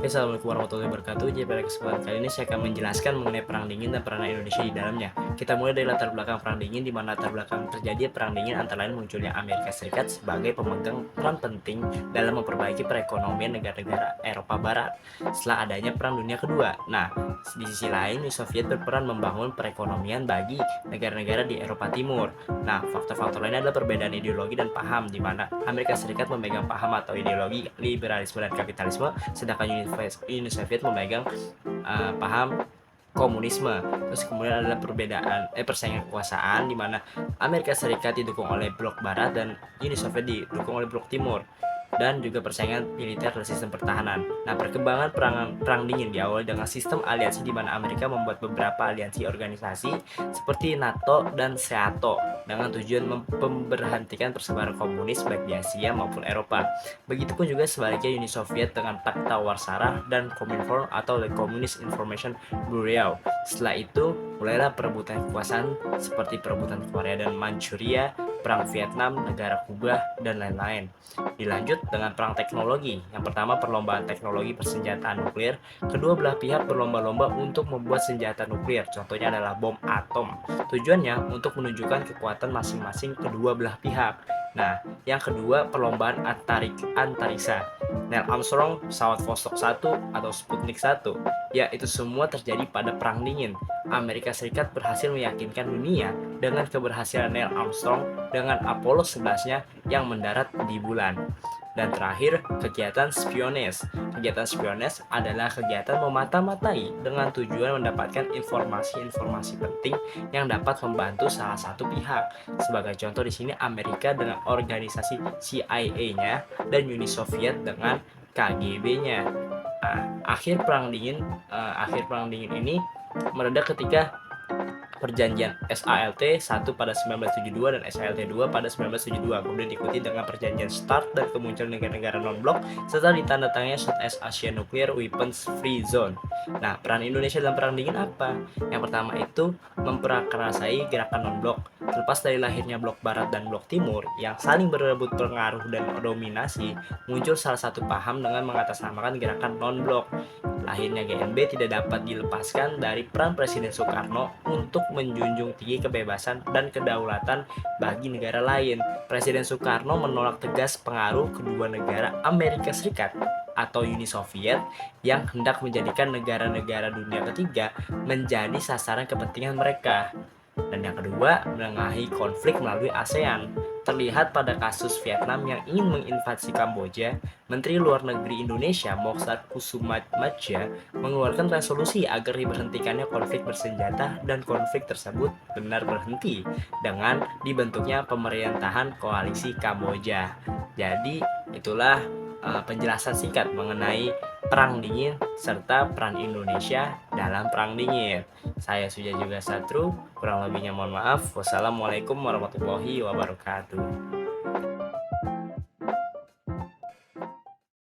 Oke, assalamualaikum warahmatullahi wabarakatuh. Jadi pada kesempatan kali ini saya akan menjelaskan mengenai Perang Dingin dan peranan Indonesia di dalamnya. Kita mulai dari latar belakang Perang Dingin, di mana latar belakang terjadi Perang Dingin antara lain munculnya Amerika Serikat sebagai pemegang peran penting dalam memperbaiki perekonomian negara-negara Eropa Barat setelah adanya Perang Dunia Kedua. Nah, di sisi lain, Uni Soviet berperan membangun perekonomian bagi negara-negara di Eropa Timur. Nah, faktor-faktor lainnya adalah perbedaan ideologi dan paham, di mana Amerika Serikat memegang paham atau ideologi liberalisme dan kapitalisme, sedangkan Uni Soviet memegang paham komunisme. Terus kemudian adalah persaingan kekuasaan, di mana Amerika Serikat didukung oleh blok barat dan Uni Soviet didukung oleh blok timur, dan juga persaingan militer dan sistem pertahanan. Nah, perkembangan perang dingin diawali dengan sistem aliansi, di mana Amerika membuat beberapa aliansi organisasi seperti NATO dan SEATO dengan tujuan memberhentikan persebaran komunis baik di Asia maupun Eropa. Begitupun juga sebaliknya Uni Soviet dengan Pakta Warsawa dan Kominform atau The Communist Information Bureau. Setelah itu mulailah perebutan kekuasaan seperti perebutan Korea dan Manchuria, perang Vietnam, negara Kuba, dan lain-lain. Dilanjut dengan perang teknologi. Yang pertama, perlombaan teknologi persenjataan nuklir. Kedua belah pihak berlomba-lomba untuk membuat senjata nuklir. Contohnya adalah bom atom. Tujuannya untuk menunjukkan kekuatan masing-masing kedua belah pihak. Nah, yang kedua, perlombaan antariksa. Neil Armstrong, pesawat Vostok 1 atau Sputnik 1. Ya, itu semua terjadi pada Perang Dingin. Amerika Serikat berhasil meyakinkan dunia dengan keberhasilan Neil Armstrong dengan Apollo 11-nya yang mendarat di bulan. Dan terakhir, kegiatan spiones. Kegiatan spiones adalah kegiatan memata-matai dengan tujuan mendapatkan informasi-informasi penting yang dapat membantu salah satu pihak. Sebagai contoh di sini Amerika dengan organisasi CIA-nya dan Uni Soviet dengan KGB-nya. Nah, akhir perang dingin ini mereda ketika perjanjian SALT 1 pada 1972 dan SALT 2 pada 1972, kemudian diikuti dengan perjanjian START dan kemunculan negara-negara non-blok serta ditandatangani Southeast Asia Nuclear Weapons Free Zone. Nah, peran Indonesia dalam perang dingin apa? Yang pertama itu memperakarsai gerakan non-blok. Terlepas dari lahirnya blok barat dan blok timur yang saling berebut pengaruh dan dominasi, muncul salah satu paham dengan mengatasnamakan gerakan non-blok. Lahirnya GNB tidak dapat dilepaskan dari peran Presiden Soekarno untuk menjunjung tinggi kebebasan dan kedaulatan bagi negara lain. Presiden Soekarno menolak tegas pengaruh kedua negara Amerika Serikat atau Uni Soviet yang hendak menjadikan negara-negara dunia ketiga menjadi sasaran kepentingan mereka. Dan yang kedua, menengahi konflik melalui ASEAN. Terlihat pada kasus Vietnam yang ingin menginvasi Kamboja, Menteri Luar Negeri Indonesia Moksad Kusumadja mengeluarkan resolusi agar diberhentikannya konflik bersenjata dan konflik tersebut benar berhenti dengan dibentuknya pemerintahan koalisi Kamboja. Jadi itulah penjelasan singkat mengenai Perang Dingin serta peran Indonesia dalam Perang Dingin. Saya Suja juga Satru, kurang lebihnya mohon maaf. Wassalamualaikum warahmatullahi wabarakatuh.